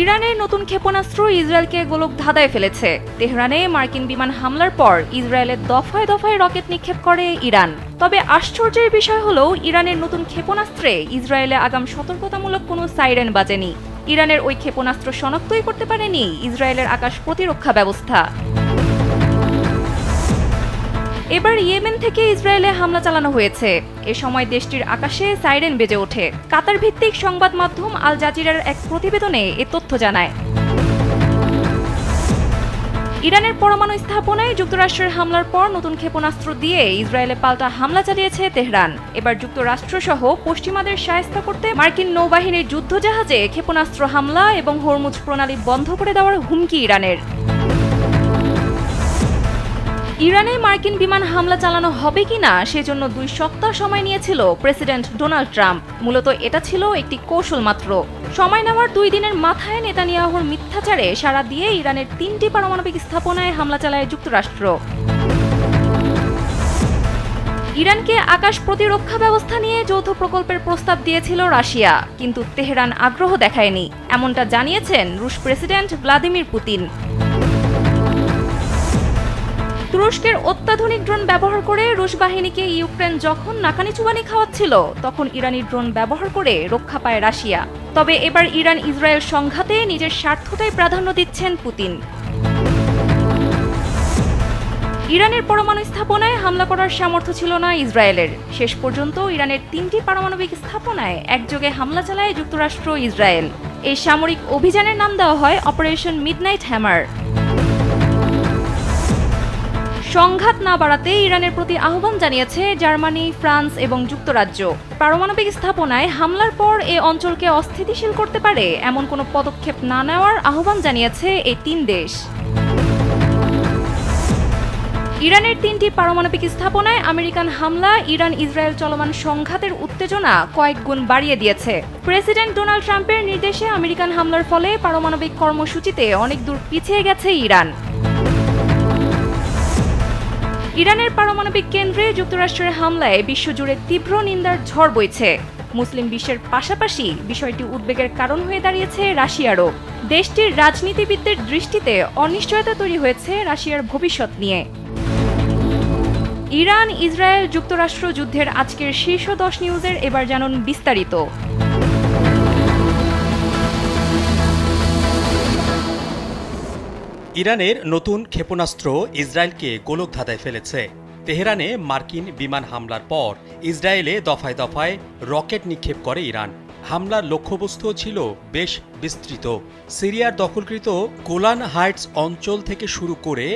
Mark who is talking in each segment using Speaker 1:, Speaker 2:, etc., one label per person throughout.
Speaker 1: ইরানের নতুন ক্ষেপণাস্ত্র ইসরায়েলকে গোলকধাঁধায় ফেলেছে। তেহরানে মার্কিন বিমান হামলার পর ইসরায়েলের দফায় দফায় রকেট নিক্ষেপ করে ইরান। তবে আশ্চর্যের বিষয় হলো ইরানের নতুন ক্ষেপণাস্ত্রে ইসরায়েলে আগাম সতর্কতামূলক কোনো সাইরেন বাজেনি। ইরানের ওই ক্ষেপণাস্ত্র শনাক্তই করতে পারেনি ইসরায়েলের আকাশ প্রতিরক্ষা ব্যবস্থা। এবার ইয়েমেন থেকে ইসরায়েলে হামলা চালানো হয়েছে। এ সময় দেশটির আকাশে সাইরেন বেজে ওঠে। কাতার ভিত্তিক সংবাদ মাধ্যম আল জাজিরার এক প্রতিবেদনে এ তথ্য জানায়। ইরানের পরমাণু স্থাপনায় যুক্তরাষ্ট্রের হামলার পর নতুন ক্ষেপণাস্ত্র দিয়ে ইসরায়েলে পাল্টা হামলা চালিয়েছে তেহরান। এবার যুক্তরাষ্ট্রসহ পশ্চিমাদের শায়েস্তা করতে মার্কিন নৌবাহিনীর যুদ্ধজাহাজে ক্ষেপণাস্ত্র হামলা এবং হরমুজ প্রণালী বন্ধ করে দেওয়ার হুমকি ইরানের। ইরানে মার্কিন বিমান হামলা চালানো হবে কিনা সেজন্য 2 সপ্তাহ সময় নিয়েছিল প্রেসিডেন্ট ডোনাল্ড ট্রাম্প। মূলত এটা ছিল একটি কৌশল মাত্র। সময় নেওয়ার 2 দিনের মাথায় নেতানিয়াহুর মিথ্যাচারে সাড়া দিয়ে ইরানের 3টি পারমাণবিক স্থাপনায় হামলা চালায় যুক্তরাষ্ট্র। ইরানকে আকাশ প্রতিরক্ষা ব্যবস্থা নিয়ে যৌথ প্রকল্পের প্রস্তাব দিয়েছিল রাশিয়া, কিন্তু তেহরান আগ্রহ দেখায়নি, এমনটা জানিয়েছেন রুশ প্রেসিডেন্ট ভ্লাদিমির পুতিন। তুরস্কের অত্যাধুনিক ড্রোন ব্যবহার করে রুশ বাহিনীকে ইউক্রেন যখন নাকানি-চুবানি খাওয়াচ্ছিল, তখন ইরানি ড্রোন ব্যবহার করে রক্ষা পায় রাশিয়া। তবে এবার ইরান ইসরায়েল সংঘাতে নিজের স্বার্থটাই প্রাধান্য দিচ্ছেন পুতিন। ইরানের পরমাণু স্থাপনায় হামলা করার সামর্থ্য ছিল না ইসরায়েলের। শেষ পর্যন্ত ইরানের 3টি পারমাণবিক স্থাপনায় একযোগে হামলা চালায় যুক্তরাষ্ট্র ইসরায়েল। এই সামরিক অভিযানের নাম দেওয়া হয় অপারেশন মিডনাইট হ্যামার। সংঘাত না বাড়াতে ইরানের প্রতি আহ্বান জানিয়েছে জার্মানি, ফ্রান্স এবং যুক্তরাজ্য। পারমাণবিক স্থাপনায় হামলার পর এ অঞ্চলকে অস্থিতিশীল করতে পারে এমন কোনো পদক্ষেপ না নেওয়ার আহ্বান জানিয়েছে এই 3 দেশ। ইরানের 3টি পারমাণবিক স্থাপনায় আমেরিকান হামলা ইরান ইসরায়েল চলমান সংঘাতের উত্তেজনা কয়েক গুণ বাড়িয়ে দিয়েছে। প্রেসিডেন্ট ডোনাল্ড ট্রাম্পের নির্দেশে আমেরিকান হামলার ফলে পারমাণবিক কর্মসূচিতে অনেক দূর পিছিয়ে গেছে ইরান। ইরানের পারমাণবিক কেন্দ্রে যুক্তরাষ্ট্রের হামলায় বিশ্বজুড়ে তীব্র নিন্দার ঝড় বইছে। মুসলিম বিশ্বের পাশাপাশি বিষয়টি উদ্বেগের কারণ হয়ে দাঁড়িয়েছে রাশিয়ারও। দেশটির রাজনীতিবিদদের দৃষ্টিতে অনিশ্চয়তা তৈরি হয়েছে রাশিয়ার ভবিষ্যৎ নিয়ে। ইরান ইসরায়েল যুক্তরাষ্ট্র যুদ্ধের আজকের শীর্ষ 10 নিউজের এবার জানুন বিস্তারিত।
Speaker 2: ইরানের নতুন ক্ষেপণাস্ত্র ইসরায়েলকে গোলকধাঁধায় ফেলেছে। তেহরানে মার্কিন বিমান হামলার পর ইসরায়েলে দফায় দফায় রকেট নিক্ষেপ করে ইরান। হামলার লক্ষ্যবস্তুও ছিল বেশ বিস্তৃত। সিরিয়ার দখলকৃত গোলান হাইটস অঞ্চল থেকে শুরু করে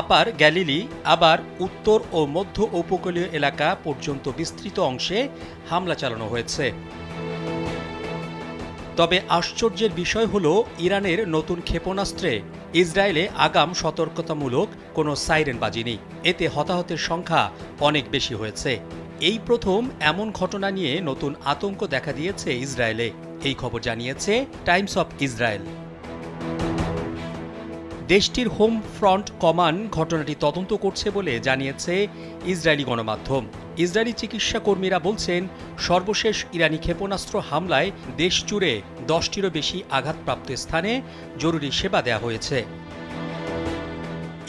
Speaker 2: আপার গ্যালিলি, আবার উত্তর ও মধ্য উপকূলীয় এলাকা পর্যন্ত বিস্তৃত অংশে হামলা চালানো হয়েছে। তবে আশ্চর্যের বিষয় হলো ইরানের নতুন ক্ষেপণাস্ত্রে ইসরায়েলে আগাম সতর্কতামূলক কোনো সাইরেন বাজেনি। এতে হতাহতের সংখ্যা অনেক বেশি হয়েছে। এই প্রথম এমন ঘটনা নিয়ে নতুন আতঙ্ক দেখা দিয়েছে ইসরায়েলে। এই খবর জানিয়েছে টাইমস অফ ইসরায়েল। দেশটির হোম ফ্রন্ট কমান্ড ঘটনাটি তদন্ত করছে বলে জানিয়েছে ইসরায়েলি গণমাধ্যম। ইসরায়েলি চিকিৎসা কর্মীরা বলছেন, সর্বশেষ ইরানি ক্ষেপণাস্ত্র হামলায় দেশ জুড়ে 10টিরও বেশি আঘাতপ্রাপ্ত স্থানে জরুরি সেবা দেওয়া হয়েছে।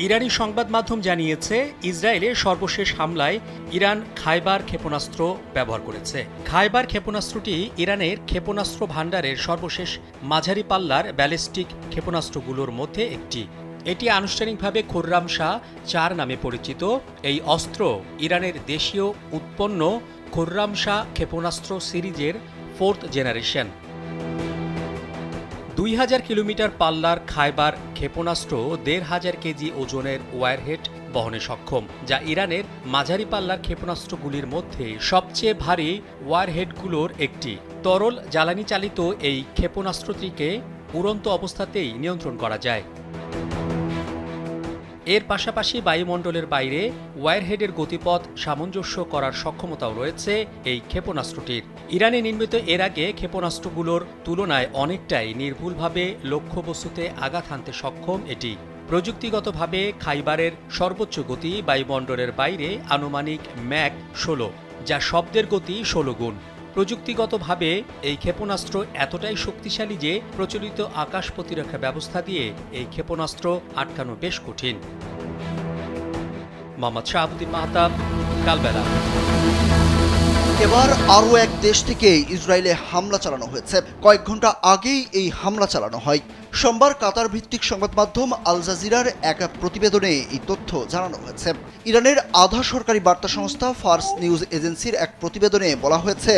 Speaker 2: ইরানি সংবাদ মাধ্যম জানিয়েছে, ইসরায়েলে সর্বশেষ হামলায় ইরান খাইবার ক্ষেপণাস্ত্র ব্যবহার করেছে। খাইবার ক্ষেপণাস্ত্রটি ইরানের ক্ষেপণাস্ত্র ভাণ্ডারের সর্বশেষ মাঝারি পাল্লার ব্যালিস্টিক ক্ষেপণাস্ত্রগুলোর মধ্যে একটি। এটি আনুষ্ঠানিকভাবে খুররাম শাহ 4 নামে পরিচিত। এই অস্ত্র ইরানের দেশীয় উৎপন্ন খুররাম শাহ ক্ষেপণাস্ত্র সিরিজের 4th জেনারেশন। 2000 কিলোমিটার পাল্লার খাইবার ক্ষেপণাস্ত্র 1500 কেজি ওজনের ওয়ারহেড বহনে সক্ষম, যা ইরানের মাঝারি পাল্লার ক্ষেপণাস্ত্রগুলির মধ্যে সবচেয়ে ভারী ওয়ারহেডগুলোর একটি। তরল জ্বালানি চালিত এই ক্ষেপণাস্ত্রটিকে উড়ন্ত অবস্থাতেই নিয়ন্ত্রণ করা যায়। এর পাশাপাশি বায়ুমণ্ডলের বাইরে ওয়ারহেডের গতিপথ সামঞ্জস্য করার সক্ষমতাও রয়েছে এই ক্ষেপণাস্ত্রটির। ইরানে নির্মিত এর আগে ক্ষেপণাস্ত্রগুলোর তুলনায় অনেকটাই নির্ভুলভাবে লক্ষ্যবস্তুতে আঘাত হানতে সক্ষম এটি। প্রযুক্তিগতভাবে খাইবারের সর্বোচ্চ গতি বায়ুমণ্ডলের বাইরে আনুমানিক ম্যাক 16, যা শব্দের গতি 16 গুণ। প্রযুক্তিগতভাবে এই ক্ষেপণাস্ত্র এতটাই শক্তিশালী যে প্রচলিত আকাশ প্রতিরক্ষা ব্যবস্থা দিয়ে এই ক্ষেপণাস্ত্র আটকানো বেশ কঠিন। মোহাম্মদ শাহাবুদ্দিন মাহতাব, কালবেলা।
Speaker 3: এবার আরও এক দেশ থেকে ইসরায়েলে হামলা চালানো হয়েছে। কয়েক ঘন্টা আগেই এই হামলা চালানো হয়। সোমবার কাতার ভিত্তিক সংবাদ মাধ্যম আল জাজিরার এক প্রতিবেদনে এই তথ্য জানানো হয়েছে। ইরানের আধা সরকারি বার্তা সংস্থা ফার্স নিউজ এজেন্সির এক প্রতিবেদনে বলা হয়েছে,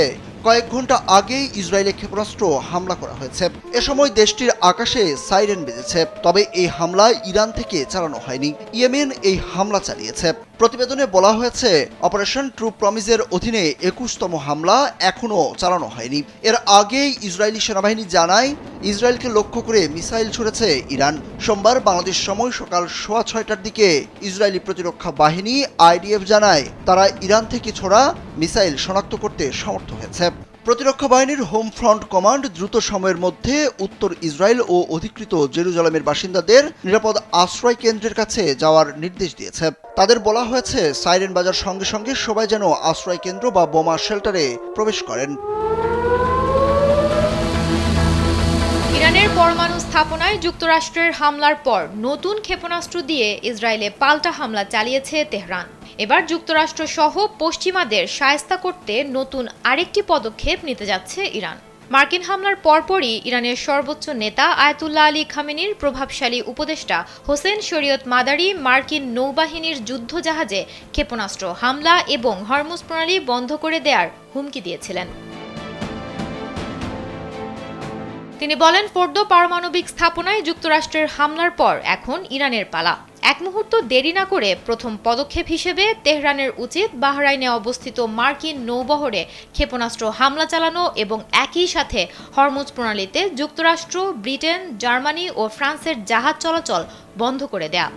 Speaker 3: কয়েক ঘন্টা আগেই ইসরায়েলে ক্ষেপণাস্ত্র হামলা করা হয়েছে। এ সময় দেশটির আকাশে সাইরেন বেজেছে। তবে এই হামলা ইরান থেকে চালানো হয়নি, ইয়েমেন এই হামলা চালিয়েছে। প্রতিবেদনে বলা হয়েছে, অপারেশন ট্রু প্রমিসের অধীনে ২১তম হামলা এখনও চালানো হয়নি। এর আগেই ইসরায়েলি সেনাবাহিনী জানায়, ইসরায়েলকে লক্ষ্য করে মিসাইল ছুড়েছে ইরান। সোমবার বাংলাদেশ সময় সকাল ৬:৩০টার দিকে ইসরায়েলি প্রতিরক্ষা বাহিনী আইডিএফ জানায়, তারা ইরান থেকে ছোড়া মিসাইল শনাক্ত করতে সমর্থ হয়েছে। প্রতিরক্ষা বাহিনীর হোম ফ্রন্ট কমান্ড দ্রুত সময়ের মধ্যে উত্তর ইসরায়েল ও অধিকৃত জেরুজালেমের বাসিন্দাদের নিরাপদ আশ্রয় কেন্দ্রের কাছে যাওয়ার নির্দেশ দিয়েছে। তাদের বলা হয়েছে, সাইরেন বাজার সঙ্গে সঙ্গে সবাই যেন আশ্রয় কেন্দ্র বা বোমা শেল্টারে প্রবেশ করেন।
Speaker 4: ইরানের পরমাণু স্থাপনায় যুক্তরাষ্ট্রের হামলার পর নতুন ক্ষেপণাস্ত্র দিয়ে ইসরায়েলে পাল্টা হামলা চালিয়েছে তেহরান। এবার যুক্তরাষ্ট্র সহ পশ্চিমাদের শায়েস্তা করতে নতুন আরেকটি পদক্ষেপ নিতে যাচ্ছে ইরান। মার্কিন হামলার পরপরই ইরানের সর্বোচ্চ নেতা আয়াতুল্লাহ আলী খামেনির প্রভাবশালী উপদেষ্টা হোসেন শরীয়ত মাদারি মার্কিন নৌবাহিনীর যুদ্ধজাহাজে ক্ষেপণাস্ত্র হামলা এবং হরমুজ প্রণালী বন্ধ করে দেওয়ার হুমকি দিয়েছিলেন। তিনি বলেন, ফোর্দো পারমাণবিক স্থাপনায় যুক্তরাষ্ট্রের হামলার পর এখন ইরানের পালা। এক মুহূর্ত দেরি না করে প্রথম পদক্ষেপ হিসেবে তেহরানের উচিত বাহরাইনে অবস্থিত মার্কিন নৌবহরে ক্ষেপণাস্ত্র হামলা চালানো এবং একই সাথে হরমুজ প্রণালীতে যুক্তরাষ্ট্র, ব্রিটেন, জার্মানি ও ফ্রান্সের জাহাজ চলাচল বন্ধ করে দেয়া।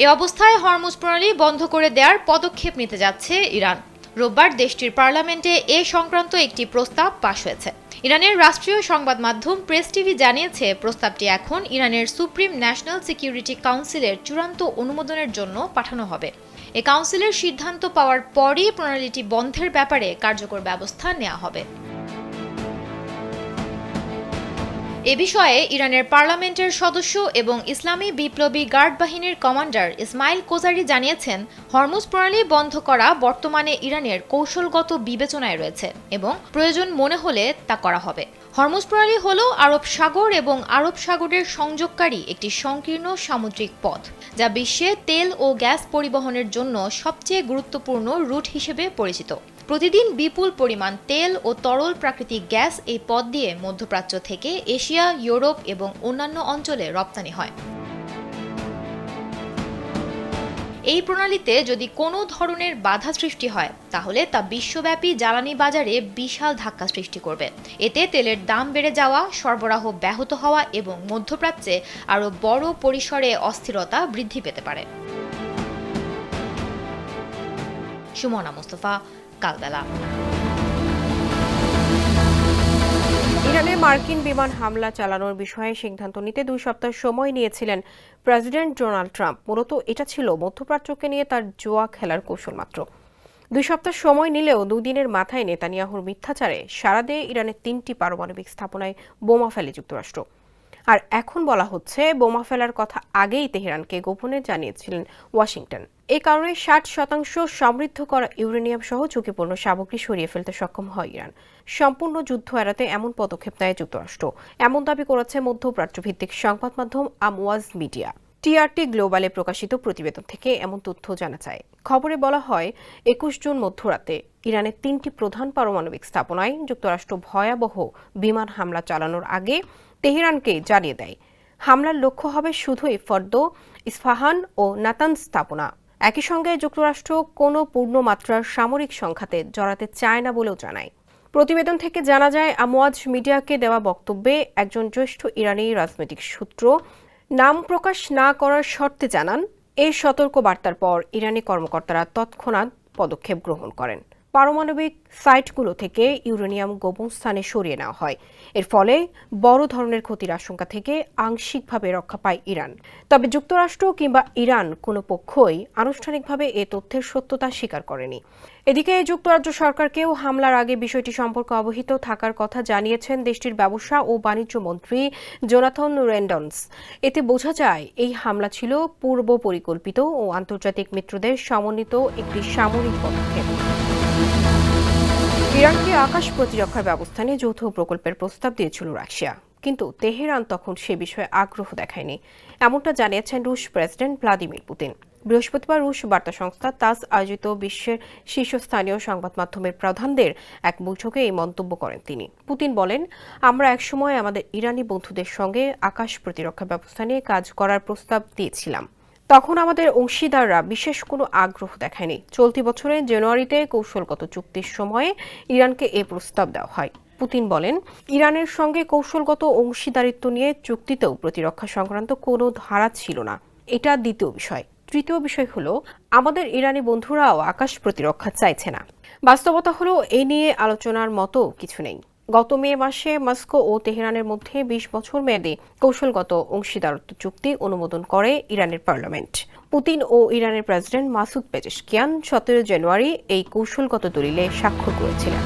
Speaker 4: এ অবস্থায় হরমুজ প্রণালী বন্ধ করে দেওয়ার পদক্ষেপ নিতে যাচ্ছে ইরান। রোববার দেশটির পার্লামেন্টে এ সংক্রান্ত একটি প্রস্তাব পাশ হয়েছে। ইরানের রাষ্ট্রীয় সংবাদ মাধ্যম প্রেস টিভি জানিয়েছে, প্রস্তাবটি এখন ইরানের সুপ্রিম ন্যাশনাল সিকিউরিটি কাউন্সিলের চূড়ান্ত অনুমোদনের জন্য পাঠানো হবে। এ কাউন্সিলের সিদ্ধান্ত পাওয়ার পরই প্রণালীটি বন্ধের ব্যাপারে কার্যকর ব্যবস্থা নেওয়া হবে। এ বিষয়ে ইরানের পার্লামেন্টের সদস্য এবং ইসলামী বিপ্লবী গার্ড বাহিনীর কমান্ডার ইসমাইল কোজারি জানিয়েছেন, হরমুজ প্রণালী বন্ধ করা বর্তমানে ইরানের কৌশলগত বিবেচনায় রয়েছে এবং প্রয়োজন মনে হলে তা করা হবে। হরমুজ প্রণালী হল আরব সাগর এবং আরব সাগরের সংযোগকারী একটি সংকীর্ণ সামুদ্রিক পথ, যা বিশ্বে তেল ও গ্যাস পরিবহনের জন্য সবচেয়ে গুরুত্বপূর্ণ রুট হিসেবে পরিচিত। প্রতিদিন বিপুল পরিমাণ তেল ও তরল প্রাকৃতিক গ্যাস এই পথ দিয়ে মধ্যপ্রাচ্য থেকে এশিয়া, ইউরোপ এবং অন্যান্য অঞ্চলে রপ্তানি হয়। এই প্রণালীতে যদি কোনো ধরনের বাধা সৃষ্টি হয়, তাহলে তা বিশ্বব্যাপী জ্বালানি বাজারে বিশাল ধাক্কা সৃষ্টি করবে। এতে তেলের দাম বেড়ে যাওয়া, সরবরাহ ব্যাহত হওয়া এবং মধ্যপ্রাচ্যে আরও বড় পরিসরে অস্থিরতা বৃদ্ধি পেতে পারে। সুমনা মুস্তফা, কালবেলা।
Speaker 5: ইরানে মার্কিন বিমান হামলা চালানোর বিষয়ে সিদ্ধান্ত নিতে 2 সপ্তাহ সময় নিয়েছিলেন প্রেসিডেন্ট ডোনাল্ড ট্রাম্প। মূলত এটা ছিল মধ্যপ্রাচ্যকে নিয়ে তার জুয়া খেলার কৌশল মাত্র। 2 সপ্তাহ সময় নিলেও 2 দিনের মাথায় নেতানিয়াহুর মিথ্যাচারে সাড়া দিয়ে ইরানের 3টি পারমাণবিক স্থাপনায় বোমা ফেলে যুক্তরাষ্ট্র। আর এখন বলা হচ্ছে, বোমা ফেলার কথা আগেই তেহরানকে গোপনে জানিয়েছিলেন ওয়াশিংটন। এই কারণে 60% সমৃদ্ধ করা ইউরেনিয়াম সহ ঝুঁকিপূর্ণ সামগ্রী সরিয়ে ফেলতে সক্ষম হয় ইরান। সম্পূর্ণ যুদ্ধ এড়াতে এমন পদক্ষেপ নেয় যুক্তরাষ্ট্র, এমন দাবি করেছে মধ্যপ্রাচ্য ভিত্তিক সংবাদ মাধ্যম আমওয়াজ মিডিয়া। টিআরটি গ্লোবালে প্রকাশিত প্রতিবেদন থেকে এমন তথ্য জানা যায়। খবরে বলা হয়, 21 জুন মধ্যরাতে ইরানের 3টি প্রধান পারমাণবিক স্থাপনায় যুক্তরাষ্ট্র ভয়াবহ বিমান হামলা চালানোর আগে তেহরানকে জানিয়ে দেয়, হামলার লক্ষ্য হবে শুধুই ফর্দো, ইস্পাহান ও নাতানজ স্থাপনা। একই সঙ্গে যুক্তরাষ্ট্র কোনো পূর্ণমাত্রার সামরিক সংঘাতে জড়াতে চায় না বলেও জানায়। প্রতিবেদন থেকে জানা যায়, আমওয়াজ মিডিয়াকে দেওয়া বক্তব্যে একজন জ্যেষ্ঠ ইরানি রাজনৈতিক সূত্র নাম প্রকাশ না করার শর্তে জানান, এই সতর্ক বার্তার পর ইরানি কর্মকর্তারা তৎক্ষণাৎ পদক্ষেপ গ্রহণ করেন। পারমাণবিক সাইটগুলো থেকে ইউরেনিয়াম গোপন স্থানে সরিয়ে নেওয়া হয়। এর ফলে বড় ধরনের ক্ষতির আশঙ্কা থেকে আংশিকভাবে রক্ষা পায় ইরান। তবে যুক্তরাষ্ট্র কিংবা ইরান কোনো পক্ষই আনুষ্ঠানিকভাবে এ তথ্যের সত্যতা স্বীকার করেনি। এদিকে যুক্তরাজ্য সরকারকেও হামলার আগে বিষয়টি সম্পর্কে অবহিত থাকার কথা জানিয়েছেন দেশটির ব্যবসা ও বাণিজ্য মন্ত্রী জোনাথন রেন্ডন্স। এতে বোঝা যায় এই হামলা ছিল পূর্ব পরিকল্পিত ও আন্তর্জাতিক মিত্রদের সমন্বিত একটি সামরিক পদক্ষেপ। ইরানকে আকাশ প্রতিরক্ষার ব্যবস্থা নিয়ে যৌথ প্রকল্পের প্রস্তাব দিয়েছিল রাশিয়া, কিন্তু তেহরান তখন সে বিষয়ে আগ্রহ দেখায়নি, এমনটা জানিয়েছেন রুশ প্রেসিডেন্ট ভ্লাদিমির পুতিন। বৃহস্পতিবার রুশ বার্তা সংস্থা তাস আয়োজিত বিশ্বের শীর্ষস্থানীয় সংবাদ মাধ্যমের প্রধানদের এক বৈঠকে এই মন্তব্য করেন তিনি। পুতিন বলেন, আমরা একসময় আমাদের ইরানি বন্ধুদের সঙ্গে আকাশ প্রতিরক্ষা ব্যবস্থা নিয়ে কাজ করার প্রস্তাব দিয়েছিলাম। তখন আমাদের অংশীদাররা বিশেষ কোনো আগ্রহ দেখায়নি। চলতি বছরের জানুয়ারিতে কৌশলগত চুক্তির সময়ে ইরানকে এ প্রস্তাব দেওয়া হয়। পুতিন বলেন, ইরানের সঙ্গে কৌশলগত অংশীদারিত্ব নিয়ে চুক্তিতেও প্রতিরক্ষা সংক্রান্ত কোনো ধারা ছিল না। এটা দ্বিতীয় বিষয়। তৃতীয় বিষয় হলো, আমাদের ইরানি বন্ধুরাও আকাশ প্রতিরক্ষা চাইছে না। বাস্তবতা হলো, এ নিয়ে আলোচনার মতো কিছু নেই। গত মে মাসে মস্কো ও তেহরানের মধ্যে 20 বছর মেয়াদী কৌশলগত অংশীদারত্ব চুক্তি অনুমোদন করে ইরানের পার্লামেন্ট। পুতিন ও ইরানের প্রেসিডেন্ট মাসুদ পেজেশকিয়ান 17 জানুয়ারি এই কৌশলগত দলিলে স্বাক্ষর করেছিলেন।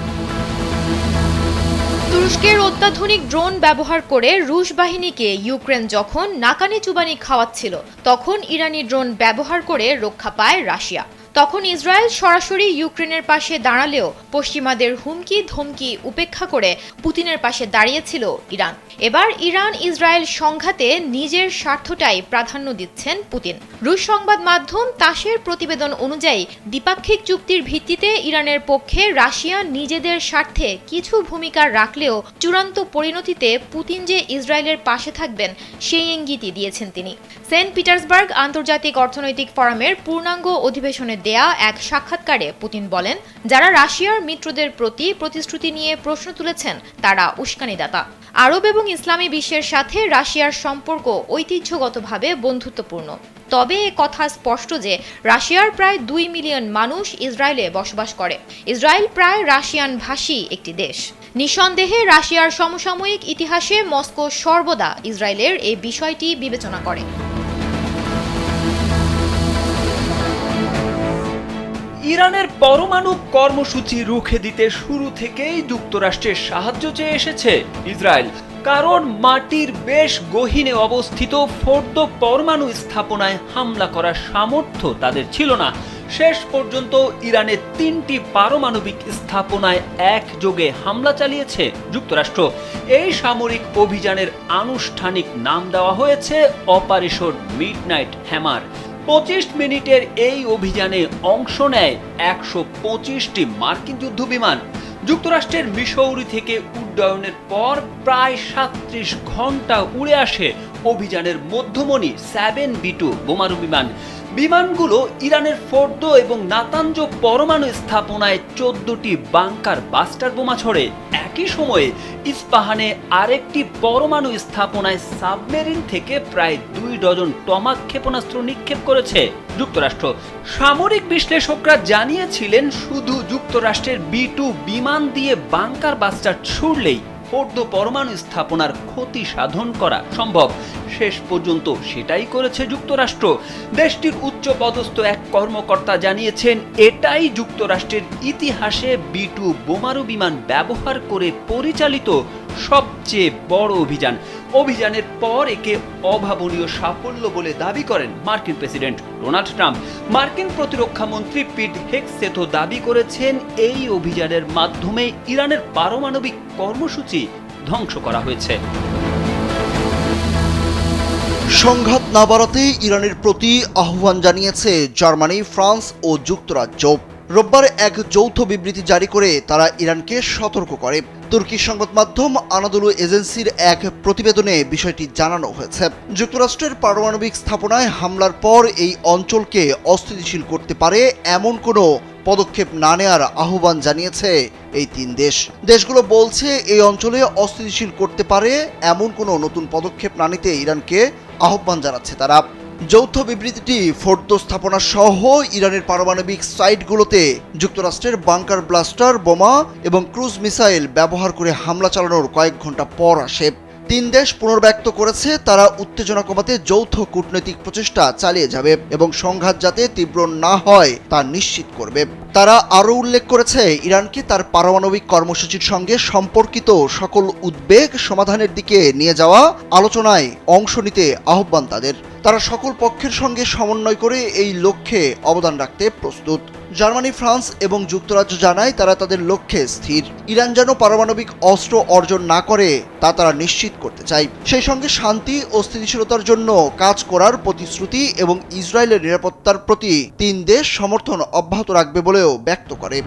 Speaker 4: তুরস্কের অত্যাধুনিক ড্রোন ব্যবহার করে রুশ বাহিনীকে ইউক্রেন যখন নাকানি চুবানি খাওয়াচ্ছিল, তখন ইরানি ড্রোন ব্যবহার করে রক্ষা পায় রাশিয়া। তখন ইসরায়েল সরাসরি ইউক্রেনের পাশে দাঁড়ালেও পশ্চিমাদের হুমকি ধমকি উপেক্ষা করে পুতিনের পাশে দাঁড়িয়েছিল ইরান। এবার ইরান ইসরায়েল সংঘাতে নিজের স্বার্থটাই প্রাধান্য দিচ্ছেন পুতিন। রুশ সংবাদ মাধ্যম তাসের প্রতিবেদন অনুযায়ী দ্বিপাক্ষিক চুক্তির ভিত্তিতে ইরানের পক্ষে রাশিয়া নিজেদের স্বার্থে কিছু ভূমিকা রাখলেও চূড়ান্ত পরিণতিতে পুতিন যে ইসরায়েলের পাশে থাকবেন সেই ইঙ্গিতই দিয়েছেন তিনি। সেন্ট পিটার্সবার্গ আন্তর্জাতিক অর্থনৈতিক ফোরামের পূর্ণাঙ্গ অধিবেশনে দেয়া এক সাক্ষাৎকারে পুতিন বলেন, যারা রাশিয়ার মিত্রদের প্রতি প্রতিশ্রুতি নিয়ে প্রশ্ন তুলেছেন তারা উস্কানিদাতা। আরব এবং ইসলামী বিশ্বের সাথে রাশিয়ার সম্পর্ক ঐতিহ্যগতভাবে বন্ধুত্বপূর্ণ। তবে এ কথা স্পষ্ট যে রাশিয়ার প্রায় 2 মিলিয়ন মানুষ ইসরায়েলে বসবাস করে। ইসরায়েল প্রায় রাশিয়ান ভাষী একটি দেশ। নিঃসন্দেহে রাশিয়ার সমসাময়িক ইতিহাসে মস্কো সর্বদা ইসরায়েলের এই বিষয়টি বিবেচনা করে।
Speaker 6: ইরানের পরমাণু কর্মসূচি রুখে দিতে শুরু থেকেই যুক্তরাষ্ট্রের সাহায্য চেয়ে এসেছে ইসরায়েল, কারণ মাটির বেশ গহীনে অবস্থিত ফোর্দো পরমাণু স্থাপনায় হামলা করার সামর্থ্য তাদের ছিল না। শেষ পর্যন্ত ইরানের 3টি পারমাণবিক স্থাপনায় একযোগে হামলা চালিয়েছে যুক্তরাষ্ট্র। এই সামরিক অভিযানের আনুষ্ঠানিক নাম দেওয়া হয়েছে অপারেশন মিডনাইট হ্যামার। 25 মিনিটের এই অভিযানে অংশ নেয় 125টি মার্কিন যুদ্ধবিমান। যুক্তরাষ্ট্রের মিসৌরি থেকে উড্ডয়নের পর প্রায় 37 ঘন্টা উড়ে আসে অভিযানের মধ্যমণি 7B2 বোমারু বিমান। বিমানগুলো ইরানের ফোর্দো এবং নাতাঞ্জ পরমাণু স্থাপনায় 14টি বাংকার বাস্টার বোমা ছড়ে। একই সময়ে ইস্পাহানে আরেকটি পরমাণু স্থাপনায় সাবমেরিন থেকে প্রায় 2 ডজন টমাক ক্ষেপণাস্ত্র নিক্ষেপ করেছে যুক্তরাষ্ট্র। সামরিক বিশ্লেষকরা জানিয়েছিলেন, শুধু যুক্তরাষ্ট্রের B2 বিমান দিয়ে বাংকার বাস্টার ছুড়লেই ফোর্দো পরমাণু স্থাপনার ক্ষতি সাধন করা সম্ভব। শেষ পর্যন্ত সেটাই করেছে যুক্তরাষ্ট্র। দেশটির উচ্চপদস্থ এক কর্মকর্তা জানিয়েছেন, এটাই যুক্তরাষ্ট্রের ইতিহাসে B2 বোমারু বিমান ব্যবহার করে পরিচালিত সবচেয়ে বড় অভিযান। অভিযানের পর একে অভাবনীয় সাফল্য বলে দাবি করেন মার্কিন প্রেসিডেন্ট ডোনাল্ড ট্রাম্প। মার্কিন প্রতিরক্ষা মন্ত্রী পিট হেগসেথও দাবি করেছেন, এই অভিযানের মাধ্যমে ইরানের পারমাণবিক কর্মসূচি ধ্বংস করা হয়েছে।
Speaker 3: সংঘাত না বাড়াতে ইরানের প্রতি আহ্বান জানিয়েছে জার্মানি, ফ্রান্স ও যুক্তরাজ্য। রোববার এক যৌথ বিবৃতি জারি করে তারা ইরানকে সতর্ক করে। তুর্কি সংবাদ মাধ্যম আনাদোলু এজেন্সির এক প্রতিবেদনে বিষয়টি জানানো হয়েছে। যুক্তরাষ্ট্রের পারমাণবিক স্থাপনায় হামলার পর এই অঞ্চলকে অস্থিতিশীল করতে পারে এমন কোনো পদক্ষেপ না নেওয়ার আহ্বান জানিয়েছে এই 3 দেশ। দেশগুলো বলছে, এই অঞ্চলে অস্থিতিশীল করতে পারে এমন কোনো নতুন পদক্ষেপ না নিতে ইরানকে আহ্বান জানাচ্ছে তারা। যৌথ বিবৃতিটি ফোর্দো স্থাপনা সহ ইরানের পারমাণবিক সাইটগুলোতে যুক্তরাষ্ট্রের বাংকার ব্লাস্টার বোমা এবং ক্রুজ মিসাইল ব্যবহার করে হামলা চালানোর কয়েক ঘন্টা পর আসে। তিন দেশ পুনর্ব্যক্ত করেছে তারা উত্তেজনা কমাতে যৌথ কূটনৈতিক প্রচেষ্টা চালিয়ে যাবে এবং সংঘাত যাতে তীব্র না হয় তা নিশ্চিত করবে। তারা আরও উল্লেখ করেছে ইরানকে তার পারমাণবিক কর্মসূচির সঙ্গে সম্পর্কিত সকল উদ্বেগ সমাধানের দিকে নিয়ে যাওয়া আলোচনায় অংশ নিতে আহ্বান তাদের। তারা সকল পক্ষের সঙ্গে সমন্বয় করে এই লক্ষ্যে অবদান রাখতে প্রস্তুত। জার্মানি, ফ্রান্স এবং যুক্তরাজ্য জানায় তারা তাদের লক্ষ্যে স্থির। ইরান যেন পারমাণবিক অস্ত্র অর্জন না করে তা তারা নিশ্চিত করতে চায়। সেই সঙ্গে শান্তি ও স্থিতিশীলতার জন্য কাজ করার প্রতিশ্রুতি এবং ইসরায়েলের নিরাপত্তার প্রতি তিন দেশ সমর্থন অব্যাহত রাখবে বলেও ব্যক্ত করে।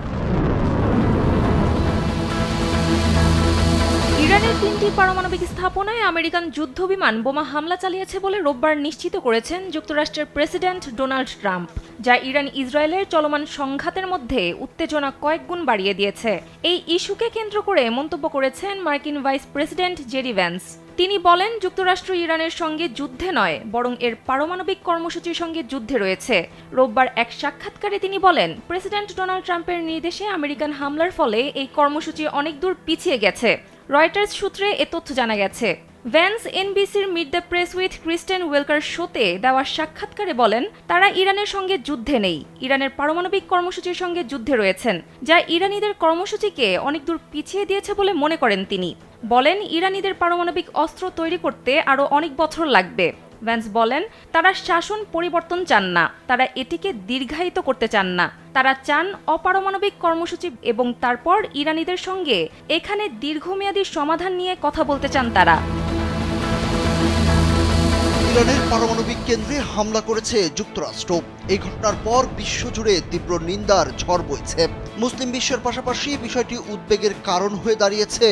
Speaker 1: ইরানের 3টি পারমাণবিক স্থাপনায় আমেরিকান যুদ্ধবিমান বোমা হামলা চালিয়েছে বলে রোববার নিশ্চিত করেছেন যুক্তরাষ্ট্রের প্রেসিডেন্ট ডোনাল্ড ট্রাম্প, যা ইরান ইসরায়েলের চলমান সংঘাতের মধ্যে উত্তেজনা কয়েক গুণ বাড়িয়ে দিয়েছে। এই ইস্যুকে কেন্দ্র করে মন্তব্য করেছেন মার্কিন ভাইস প্রেসিডেন্ট জেডি ভ্যান্স। তিনি বলেন, যুক্তরাষ্ট্র ইরানের সঙ্গে যুদ্ধে নয় বরং এর পারমাণবিক কর্মসূচির সঙ্গে যুদ্ধে রয়েছে। রোববার এক সাক্ষাৎকারে তিনি বলেন, প্রেসিডেন্ট ডোনাল্ড ট্রাম্পের নির্দেশে আমেরিকান হামলার ফলে এই কর্মসূচি অনেক দূর পিছিয়ে গেছে। রয়টার্স সূত্রে এ তথ্য জানা গেছে। ভ্যান্স এনবিসির Meet the Press with Kristen Welker শোতে দেওয়া সাক্ষাৎকারে বলেন, তারা ইরানের সঙ্গে যুদ্ধে নেই, ইরানের পারমাণবিক কর্মসূচির সঙ্গে যুদ্ধে রয়েছেন, যা ইরানিদের কর্মসূচিকে অনেক দূর পিছিয়ে দিয়েছে বলে মনে করেন তিনি। বলেন, ইরানিদের পারমাণবিক অস্ত্র তৈরি করতে আরও অনেক বছর লাগবে। ভ্যান্স বলেন, তারা শাসন পরিবর্তন চান না, তারা এটিকে দীর্ঘায়িত করতে চান না, তারা চান অপারমাণবিক কর্মসূচি এবং তারপর ইরানিদের সঙ্গে এখানে দীর্ঘমেয়াদী সমাধান নিয়ে কথা বলতে চান তারা।
Speaker 3: ইরানের পারমাণবিক কেন্দ্রে হামলা করেছে যুক্তরাষ্ট্র। এই ঘটনার পর বিশ্বজুড়ে তীব্র নিন্দার ঝড় বইছে। মুসলিম বিশ্বের পাশাপাশি বিষয়টি উদ্বেগের কারণ হয়ে দাঁড়িয়েছে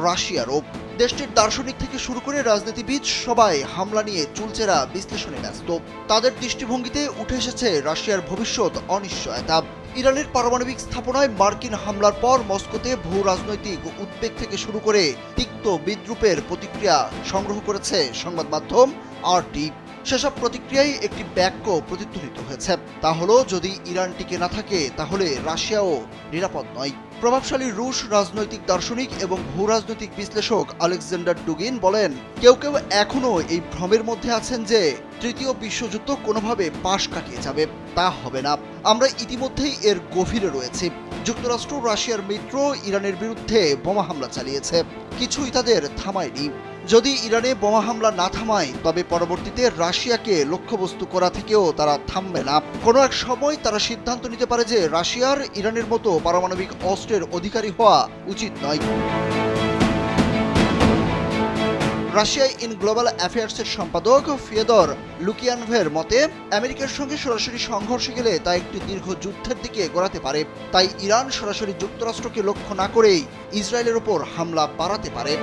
Speaker 3: রাশিয়ারও। দেশটির দার্শনিক থেকে শুরু করে রাজনীতিবিদ সবাই হামলা নিয়ে চুলচেরা বিশ্লেষণে ব্যস্ত। তাদের দৃষ্টিভঙ্গিতে উঠে এসেছে রাশিয়ার ভবিষ্যৎ অনিশ্চয়তা। ইরানের পারমাণবিক স্থাপনায় মার্কিন হামলার পর মস্কোতে ভূ রাজনৈতিক উদ্বেগ থেকে শুরু করে তিক্ত বিদ্রূপের প্রতিক্রিয়া সংগ্রহ করেছে সংবাদ মাধ্যম RT। সেসব প্রতিক্রিয়ায় একটি বাক্য প্রতিধ্বনিত হয়েছে, তা হলো, যদি ইরান টিকে না থাকে তাহলে রাশিয়াও নিরাপদ নয়। প্রভাবশালী রুশ রাজনৈতিক দার্শনিক এবং ভূ রাজনৈতিক বিশ্লেষক আলেকজান্ডার ডুগিন বলেন, কেউ কেউ এখনও এই ভ্রমের মধ্যে আছেন যে তৃতীয় বিশ্বযুদ্ধ কোনোভাবে পাশ কাটিয়ে যাবে। তা হবে না। আমরা ইতিমধ্যেই এর গভীরে রয়েছি। যুক্তরাষ্ট্র রাশিয়ার মিত্র ইরানের বিরুদ্ধে বোমা হামলা চালিয়েছে, কিছুই তাদের থামায়নি। যদি ইরানে বোমা হামলা না থামায় তবে পরবর্তীতে রাশিয়াকে লক্ষ্যবস্তু করা থেকেও তারা থামবে না। কোনো এক সময় তারা সিদ্ধান্ত নিতে পারে যে রাশিয়ার ইরানের মতো পারমাণবিক অস্ত্রের অধিকারী হওয়া উচিত নয়। রাশিয়া ইন গ্লোবাল অ্যাফেয়ার্সের সম্পাদক ফিয়েদর লুকিয়ানভের মতে, আমেরিকার সঙ্গে সরাসরি সংঘর্ষে গেলে তা একটি দীর্ঘ যুদ্ধের দিকে গড়াতে পারে। তাই ইরান সরাসরি যুক্তরাষ্ট্রকে লক্ষ্য না করেই ইসরায়েলের ওপর হামলা বাড়াতে পারে।